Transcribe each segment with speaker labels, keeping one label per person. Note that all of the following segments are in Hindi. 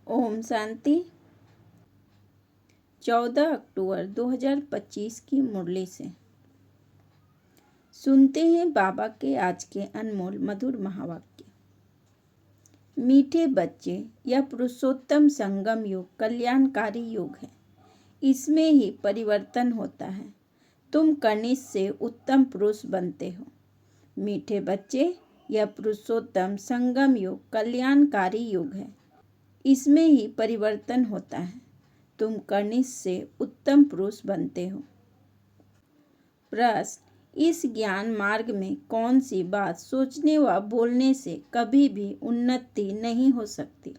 Speaker 1: ओम शांति। 14 अक्टूबर 2025 की मुरली से सुनते हैं बाबा के आज के अनमोल मधुर महावाक्य। मीठे बच्चे, यह पुरुषोत्तम संगम युग कल्याणकारी युग है। इसमें ही परिवर्तन होता है। तुम कनिष्ठ से उत्तम पुरुष बनते हो। मीठे बच्चे, यह पुरुषोत्तम संगम युग कल्याणकारी युग है। इसमें ही परिवर्तन होता है। तुम कनिष्ठ से उत्तम पुरुष बनते हो। प्रश्न: इस ज्ञान मार्ग में कौन सी बात सोचने व बोलने से कभी भी उन्नति नहीं हो सकती?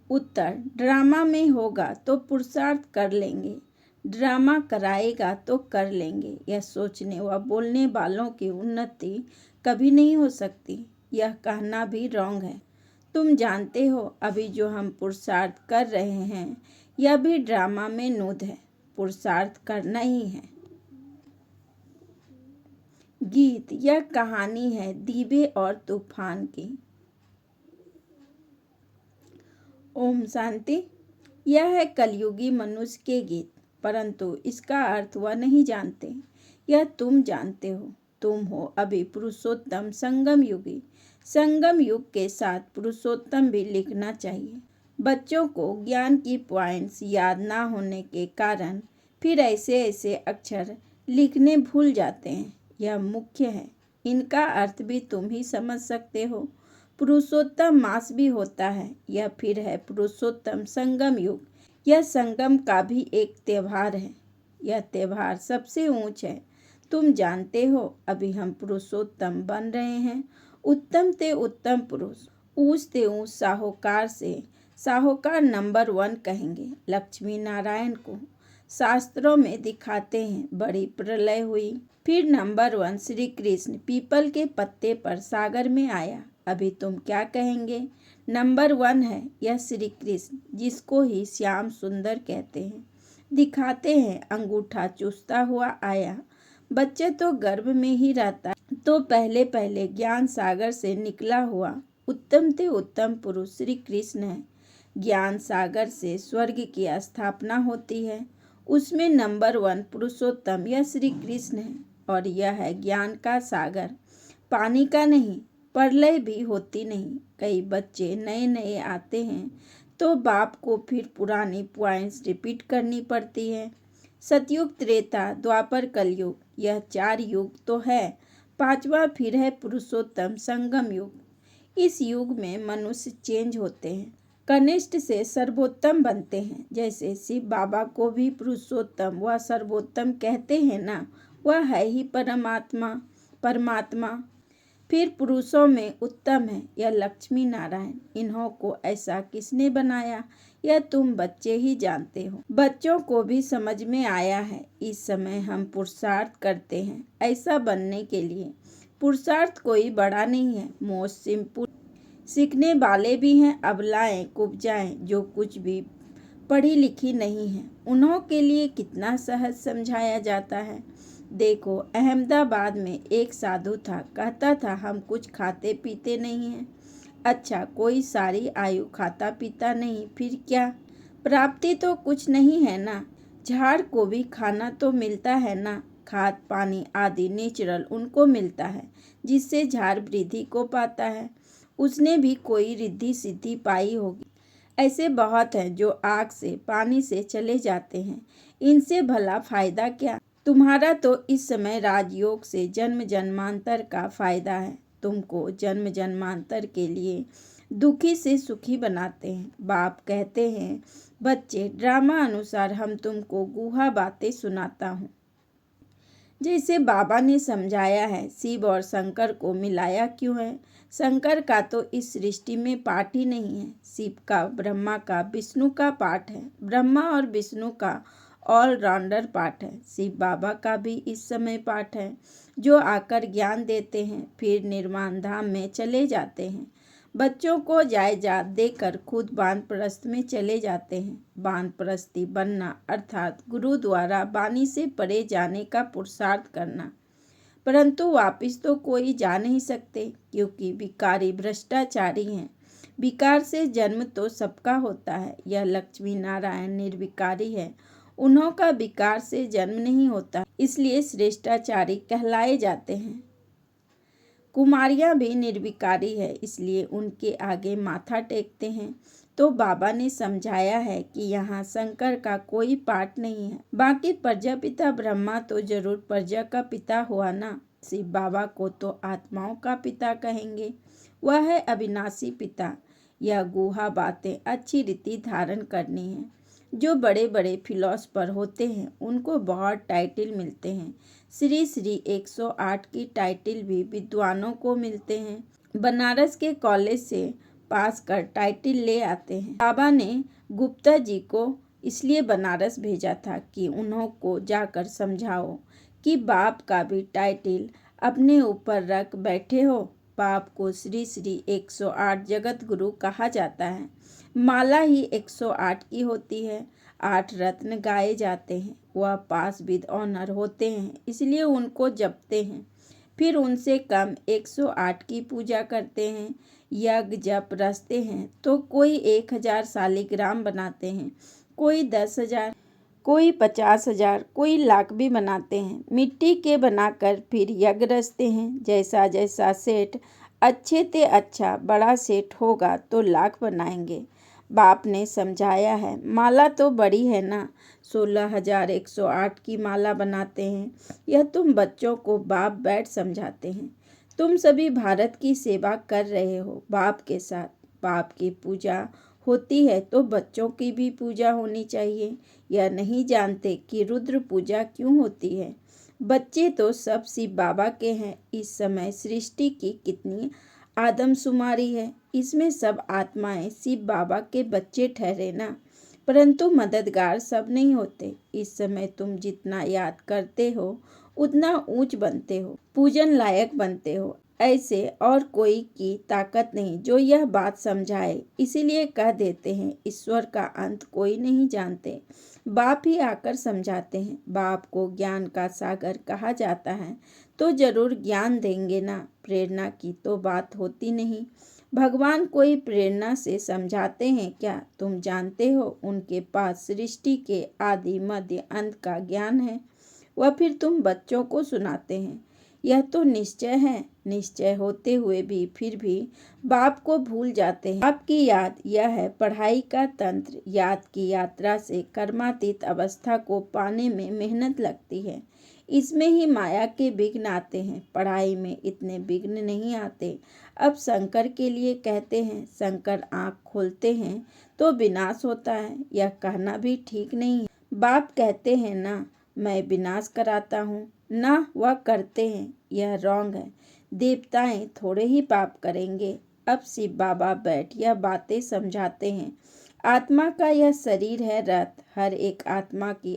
Speaker 1: उत्तर: ड्रामा में होगा तो पुरुषार्थ कर लेंगे, ड्रामा कराएगा तो कर लेंगे। यह सोचने व बोलने वालों की उन्नति कभी नहीं हो सकती। यह कहना भी रॉन्ग है। तुम जानते हो, अभी जो हम पुरुषार्थ कर रहे हैं यह भी ड्रामा में नूद है। पुरुषार्थ करना ही है। गीत: यह कहानी है दीवे और तूफान की। ओम शांति। यह है कलयुगी मनुष्य के गीत, परंतु इसका अर्थ वह नहीं जानते। यह तुम जानते हो। तुम हो अभी पुरुषोत्तम संगम युगी। संगम युग के साथ पुरुषोत्तम भी लिखना चाहिए। बच्चों को ज्ञान की पॉइंट्स याद ना होने के कारण फिर ऐसे ऐसे अक्षर लिखने भूल जाते हैं। यह मुख्य है। इनका अर्थ भी तुम ही समझ सकते हो। पुरुषोत्तम मास भी होता है। यह फिर है पुरुषोत्तम संगम युग। यह संगम का भी एक त्यौहार है। यह त्यौहार सबसे ऊंच है। तुम जानते हो, अभी हम पुरुषोत्तम बन रहे हैं। उत्तम ते उत्तम पुरुष, ऊंच ते ऊंच साहूकार से साहूकार नंबर 1 कहेंगे लक्ष्मी नारायण को। शास्त्रों में दिखाते हैं बड़ी प्रलय हुई, फिर नंबर 1 श्री कृष्ण पीपल के पत्ते पर सागर में आया। अभी तुम क्या कहेंगे? नंबर 1 है यह श्री कृष्ण, जिसको ही श्याम सुंदर कहते हैं। दिखाते हैं अंगूठा चूसता हुआ आया। बच्चे तो गर्भ में ही रहता है तो पहले पहले ज्ञान सागर से निकला हुआ उत्तम ते उत्तम पुरुष श्री कृष्ण है। ज्ञान सागर से स्वर्ग की स्थापना होती है। उसमें नंबर 1 पुरुषोत्तम यह श्री कृष्ण है और यह है ज्ञान का सागर, पानी का नहीं। प्रलय भी होती नहीं। कई बच्चे नए नए आते हैं तो बाप को फिर पुरानी पॉइंट्स रिपीट करनी पड़ती है। सतयुग, त्रेता, द्वापर, कलयुग, यह 4 युग तो है। 5वां फिर है पुरुषोत्तम संगम युग। इस युग में मनुष्य चेंज होते हैं, कनिष्ठ से सर्वोत्तम बनते हैं। जैसे शिव बाबा को भी पुरुषोत्तम व सर्वोत्तम कहते हैं ना, वह है ही परमात्मा। फिर पुरुषों में उत्तम है यह लक्ष्मी नारायण। इन्हों को ऐसा किसने बनाया, यह तुम बच्चे ही जानते हो। बच्चों को भी समझ में आया है। इस समय हम पुरुषार्थ करते हैं ऐसा बनने के लिए। पुरुषार्थ कोई बड़ा नहीं है, मोस्ट सिंपल। सीखने वाले भी हैं अबलाएं कुब्जाएं, जो कुछ भी पढ़ी लिखी नहीं है, उन्हों के लिए कितना सहज समझाया जाता है। देखो, अहमदाबाद में एक साधु था, कहता था हम कुछ खाते पीते नहीं हैं। अच्छा, कोई सारी आयु खाता पीता नहीं, फिर क्या? प्राप्ति तो कुछ नहीं है ना। झाड़ को भी खाना तो मिलता है ना। खाद पानी आदि नेचुरल उनको मिलता है, जिससे झाड़ वृद्धि को पाता है। उसने भी कोई रिद्धि सिद्धि पाई होगी। ऐसे बहुत हैं जो आग से पानी से चले जाते हैं। इनसे भला फायदा क्या? तुम्हारा तो इस समय राजयोग से जन्म जन्मांतर का फायदा है। तुमको जन्म जन्मांतर के लिए दुखी से सुखी बनाते हैं। बाप कहते हैं, बच्चे, ड्रामा अनुसार हम तुमको गुहा बातें सुनाता हूँ। जैसे बाबा ने समझाया है, शिव और शंकर को मिलाया क्यों है? शंकर का तो इस सृष्टि में पार्ट ही नहीं है। शिव का, ब्रह्मा का, विष्णु का पार्ट है। ब्रह्मा और विष्णु का ऑलराउंडर पार्ट है। शिव बाबा का भी इस समय पार्ट है, जो आकर ज्ञान देते हैं, फिर निर्वाण धाम में चले जाते हैं। बच्चों को जायदाद देकर खुद वानप्रस्थ में चले जाते हैं। वानप्रस्थी बनना अर्थात गुरु द्वारा वाणी से परे जाने का पुरुषार्थ करना। परंतु वापिस तो कोई जा नहीं सकते, क्योंकि विकारी भ्रष्टाचारी हैं। विकार से जन्म तो सबका होता है। यह लक्ष्मी नारायण निर्विकारी है, उन्हों का विकार से जन्म नहीं होता, इसलिए श्रेष्ठाचारी कहलाए जाते हैं। कुमारियां भी निर्विकारी है, इसलिए उनके आगे माथा टेकते हैं। तो बाबा ने समझाया है कि यहाँ शंकर का कोई पाठ नहीं है। बाकी प्रजापिता ब्रह्मा तो जरूर प्रजा का पिता हुआ ना। शिव बाबा को तो आत्माओं का पिता कहेंगे, वह है अविनाशी पिता। यह गुहा बातें अच्छी रीति धारण करनी है। जो बड़े बड़े फिलोसफर होते हैं उनको बहुत टाइटल मिलते हैं। श्री श्री 108 की टाइटल भी विद्वानों को मिलते हैं। बनारस के कॉलेज से पास कर टाइटल ले आते हैं। बाबा ने गुप्ता जी को इसलिए बनारस भेजा था कि उन्हों को जाकर समझाओ कि बाप का भी टाइटल अपने ऊपर रख बैठे हो। बाप को श्री श्री 108 जगत गुरु कहा जाता है। माला ही 108 की होती है। 8 रत्न गाए जाते हैं। वह पास विद ऑनर होते हैं, इसलिए उनको जपते हैं। फिर उनसे कम 108 की पूजा करते हैं। यज्ञ जप रचते हैं तो कोई 1000 शालिग्राम बनाते हैं, कोई 10,000, कोई 50,000, कोई लाख भी बनाते हैं। मिट्टी के बनाकर फिर यज्ञ रचते हैं। जैसा जैसा सेठ अच्छे ते अच्छा बड़ा सेठ होगा तो लाख बनाएंगे। बाप ने समझाया है, माला तो बड़ी है ना, 16,108 की माला बनाते हैं। यह तुम बच्चों को बाप बैठ समझाते हैं। तुम सभी भारत की सेवा कर रहे हो बाप के साथ। बाप की पूजा होती है तो बच्चों की भी पूजा होनी चाहिए। यह नहीं जानते कि रुद्र पूजा क्यों होती है। बच्चे तो सब शिव बाबा के हैं। इस समय सृष्टि की कितनी आदमशुमारी है, इसमें सब आत्माएं शिव बाबा के बच्चे ठहरे ना, परंतु मददगार सब नहीं होते। इस समय तुम जितना याद करते हो उतना ऊंच बनते हो, पूजन लायक बनते हो। ऐसे और कोई की ताकत नहीं जो यह बात समझाए। इसीलिए कह देते हैं, ईश्वर का अंत कोई नहीं जानते, बाप ही आकर समझाते हैं। बाप को ज्ञान का सागर कहा जाता है तो जरूर ज्ञान देंगे ना। प्रेरणा की तो बात होती नहीं। भगवान कोई प्रेरणा से समझाते हैं क्या? तुम जानते हो उनके पास सृष्टि के आदि मध्य अंत का ज्ञान है, वह फिर तुम बच्चों को सुनाते हैं। यह तो निश्चय है। निश्चय होते हुए भी फिर भी बाप को भूल जाते हैं। बाप की याद यह है पढ़ाई का तंत्र। याद की यात्रा से कर्मातीत अवस्था को पाने में मेहनत लगती है। इसमें ही माया के विघ्न आते हैं, पढ़ाई में इतने विघ्न नहीं आते। अब शंकर के लिए कहते हैं, शंकर आँख खोलते हैं तो विनाश होता है। यह कहना भी ठीक नहीं है। बाप कहते हैं ना मैं विनाश कराता हूँ, ना वह करते हैं, यह रॉन्ग है। देवताएं थोड़े ही पाप करेंगे। अब शिव बाबा बैठ यह बातें समझाते हैं। आत्मा का यह शरीर है रथ, हर एक आत्मा की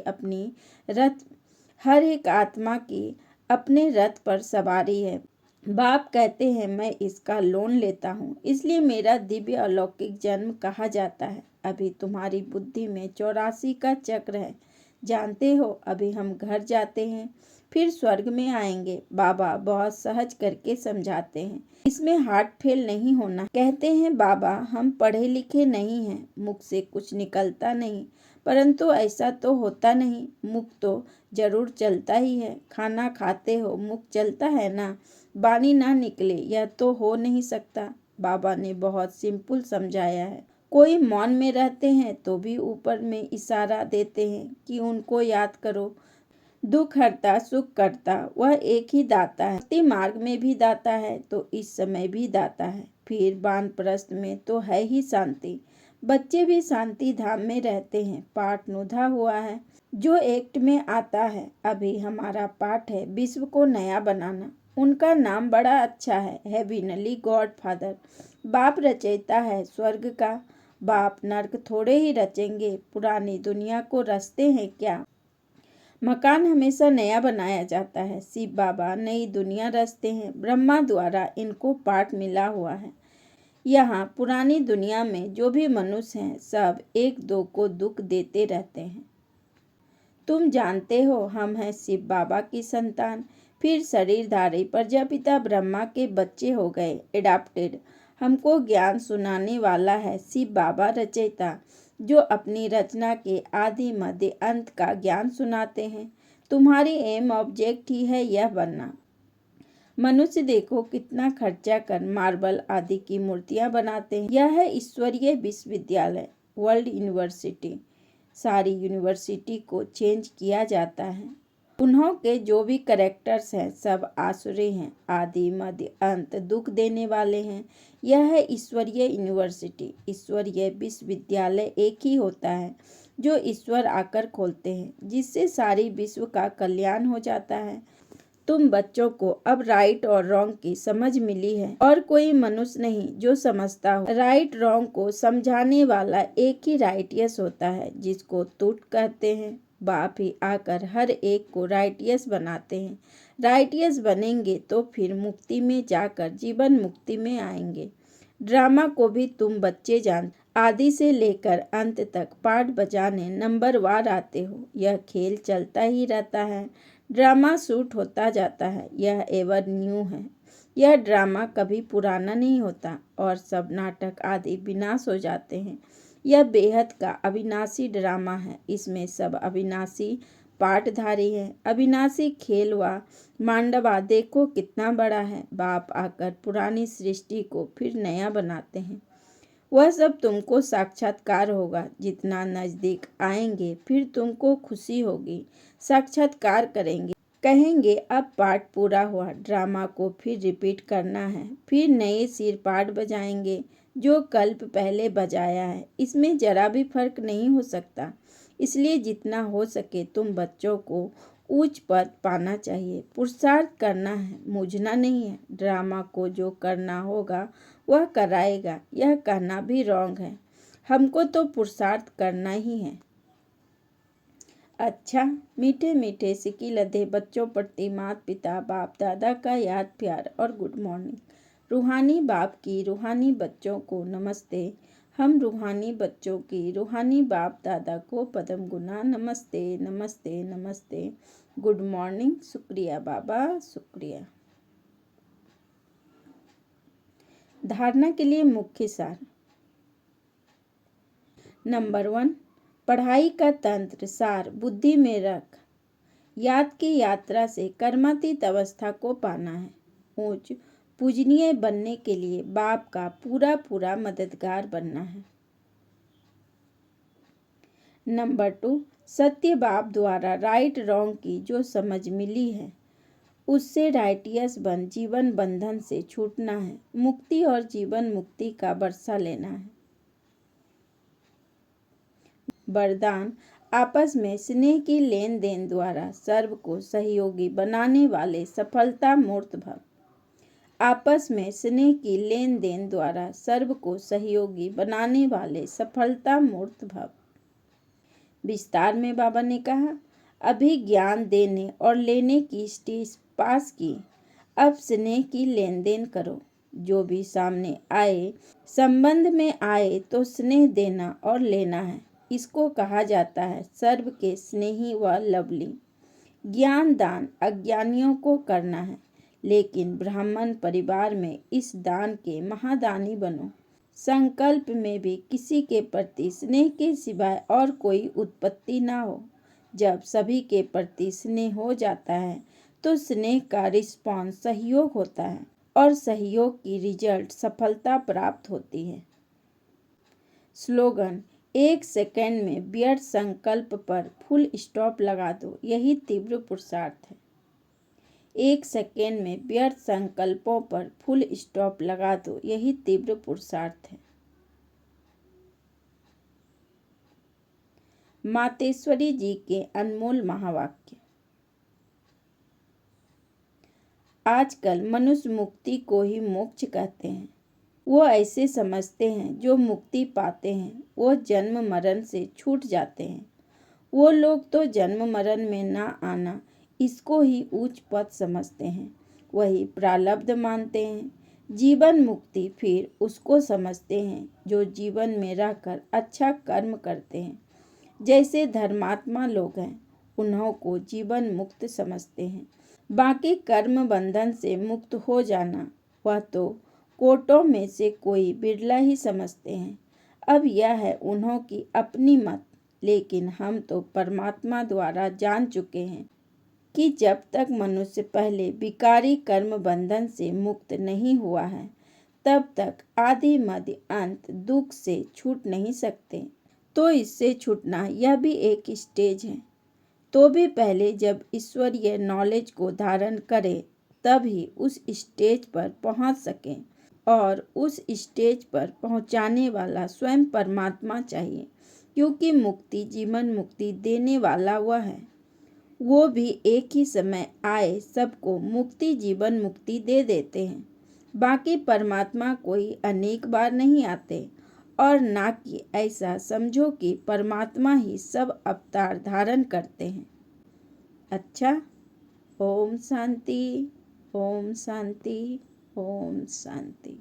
Speaker 1: अपने रथ पर सवारी है। बाप कहते हैं मैं इसका लोन लेता हूँ, इसलिए मेरा दिव्य अलौकिक जन्म कहा जाता है। अभी तुम्हारी बुद्धि में 84 का चक्र है, जानते हो। अभी हम घर जाते हैं, फिर स्वर्ग में आएंगे। बाबा बहुत सहज करके समझाते हैं, इसमें हार्ट फेल नहीं होना। कहते हैं बाबा हम पढ़े लिखे नहीं हैं, मुख से कुछ निकलता नहीं, परंतु ऐसा तो होता नहीं। मुख तो जरूर चलता ही है। खाना खाते हो, मुख चलता है ना, वाणी ना निकले यह तो हो नहीं सकता। बाबा ने बहुत सिंपल समझाया है। कोई मौन में रहते हैं तो भी ऊपर में इशारा देते हैं कि उनको याद करो। दुख हरता सुख करता वह एक ही दाता है। भक्ति मार्ग में भी दाता है तो इस समय भी दाता है। फिर वानप्रस्थ में तो है ही शांति। बच्चे भी शांति धाम में रहते हैं। पाठ नुधा हुआ है जो एक्ट में आता है। अभी हमारा पाठ है विश्व को नया बनाना। उनका नाम बड़ा अच्छा है, हेविनली गॉड फादर। बाप रचयिता है स्वर्ग का। बाप नर्क थोड़े ही रचेंगे, पुरानी दुनिया को रचते हैं क्या? मकान हमेशा नया बनाया जाता है। शिव बाबा नई दुनिया रचते हैं। ब्रह्मा द्वारा इनको पाठ मिला हुआ है। यहाँ पुरानी दुनिया में जो भी मनुष्य हैं सब एक दो को दुख देते रहते हैं। तुम जानते हो हम हैं शिव बाबा की संतान। फिर शरीरधारी प्रजापिता ब्रह्मा के बच्चे हो गए, एडाप्टेड। हमको ज्ञान सुनाने वाला है शिव बाबा रचयिता, जो अपनी रचना के आदि मध्य अंत का ज्ञान सुनाते हैं। तुम्हारी एम ऑब्जेक्ट ही है यह बनना। मनुष्य देखो कितना खर्चा कर मार्बल आदि की मूर्तियां बनाते हैं। यह है ईश्वरीय विश्वविद्यालय, वर्ल्ड यूनिवर्सिटी। सारी यूनिवर्सिटी को चेंज किया जाता है। उन्हों के जो भी करेक्टर्स हैं सब आसुरी हैं, आदि मध्य अंत दुख देने वाले हैं। यह है ईश्वरीय यूनिवर्सिटी। ईश्वरीय विश्वविद्यालय एक ही होता है जो ईश्वर आकर खोलते हैं, जिससे सारी विश्व का कल्याण हो जाता है। तुम बच्चों को अब राइट और रॉन्ग की समझ मिली है, और कोई मनुष्य नहीं जो समझता हो। राइट रॉन्ग को समझाने वाला एक ही राइटियस होता है, जिसको तुट कहते हैं। बाप ही आकर हर एक को राइटियस बनाते हैं। राइटियस बनेंगे तो फिर मुक्ति में जाकर जीवन मुक्ति में आएंगे। ड्रामा को भी तुम बच्चे जान, आदि से लेकर अंत तक पाठ बजाने नंबरवार आते हो। यह खेल चलता ही रहता है, ड्रामा शूट होता जाता है। यह एवर न्यू है। यह ड्रामा कभी पुराना नहीं होता, और सब नाटक आदि विनाश हो जाते हैं। यह बेहद का अविनाशी ड्रामा है। इसमें सब अविनाशी पाठधारी है। अविनाशी खेल व मांडवा देखो कितना बड़ा है। बाप आकर पुरानी सृष्टि को फिर नया बनाते हैं। वह सब तुमको साक्षात्कार होगा। जितना नज़दीक आएंगे फिर तुमको खुशी होगी। साक्षात्कार करेंगे, कहेंगे अब पाठ पूरा हुआ। ड्रामा को फिर रिपीट करना है। फिर नए सिर पाठ बजाएंगे जो कल्प पहले बजाया है। इसमें जरा भी फर्क नहीं हो सकता। इसलिए जितना हो सके तुम बच्चों को उच्च पद पाना चाहिए। पुरुषार्थ करना है, मूझना नहीं है। ड्रामा को जो करना होगा वह कराएगा, यह कहना भी रॉन्ग है। हमको तो पुरुषार्थ करना ही है। अच्छा, मीठे मीठे सिकी लदे बच्चों प्रति माता पिता बाप दादा का याद प्यार और गुड मॉर्निंग। रूहानी बाप की रूहानी बच्चों को नमस्ते। हम रूहानी बच्चों की रूहानी बाप दादा को पदम गुना नमस्ते नमस्ते नमस्ते। Good morning. शुक्रिया बाबा, शुक्रिया। धारणा के लिए मुख्य सार। नंबर 1, पढ़ाई का तंत्र सार बुद्धि में रख। याद की यात्रा से कर्मातीत अवस्था को पाना है। ऊंच पूजनीय बनने के लिए बाप का पूरा पूरा मददगार बनना है। नंबर 2, सत्य बाप द्वारा राइट रॉन्ग की जो समझ मिली है उससे राइटियस बन जीवन बंधन से छूटना है। मुक्ति और जीवन मुक्ति का बरसा लेना है। वरदान, आपस में स्नेह की लेन देन द्वारा सर्व को सहयोगी बनाने वाले सफलता मूर्त भव। आपस में स्नेह की लेन देन द्वारा सर्व को सहयोगी बनाने वाले सफलता मूर्त भव। विस्तार में बाबा ने कहा, अभी ज्ञान देने और लेने की स्टेज पास की, अब स्नेह की लेन देन करो। जो भी सामने आए, संबंध में आए तो स्नेह देना और लेना है। इसको कहा जाता है सर्व के स्नेही व लवली। ज्ञान दान अज्ञानियों को करना है, लेकिन ब्राह्मण परिवार में इस दान के महादानी बनो। संकल्प में भी किसी के प्रति स्नेह के सिवाय और कोई उत्पत्ति ना हो। जब सभी के प्रति स्नेह हो जाता है तो स्नेह का रिस्पॉन्स सहयोग होता है, और सहयोग की रिजल्ट सफलता प्राप्त होती है। स्लोगन, 1 सेकेंड में व्यर्थ संकल्प पर फुल स्टॉप लगा दो, यही तीव्र पुरुषार्थ है। 1 सेकेंड में व्यर्थ संकल्पों पर फुल स्टॉप लगा दो, यही तीव्र पुरुषार्थ है। मातेश्वरी जी के अनमोल महावाक्य। आजकल मनुष्य मुक्ति को ही मोक्ष कहते हैं। वो ऐसे समझते हैं जो मुक्ति पाते हैं वो जन्म मरण से छूट जाते हैं। वो लोग तो जन्म मरण में ना आना इसको ही उच्च पद समझते हैं, वही प्रारब्ध मानते हैं। जीवन मुक्ति फिर उसको समझते हैं जो जीवन में रहकर अच्छा कर्म करते हैं। जैसे धर्मात्मा लोग हैं, उन्हों को जीवन मुक्त समझते हैं। बाकी कर्म बंधन से मुक्त हो जाना वह तो कोटों में से कोई बिरला ही समझते हैं। अब यह है उन्हों की अपनी मत, लेकिन हम तो परमात्मा द्वारा जान चुके हैं कि जब तक मनुष्य पहले विकारी कर्म बंधन से मुक्त नहीं हुआ है, तब तक आदि मध्य अंत दुख से छूट नहीं सकते। तो इससे छूटना यह भी एक स्टेज है। तो भी पहले जब ईश्वरीय नॉलेज को धारण करें, तब ही उस स्टेज पर पहुंच सकें, और उस स्टेज पर पहुंचाने वाला स्वयं परमात्मा चाहिए, क्योंकि मुक्ति जीवन मुक्ति देने वाला वह है। वो भी एक ही समय आए सबको मुक्ति जीवन मुक्ति दे देते हैं। बाकी परमात्मा कोई अनेक बार नहीं आते, और ना कि ऐसा समझो कि परमात्मा ही सब अवतार धारण करते हैं। अच्छा, ओम शांति, ओम शांति, ओम शांति।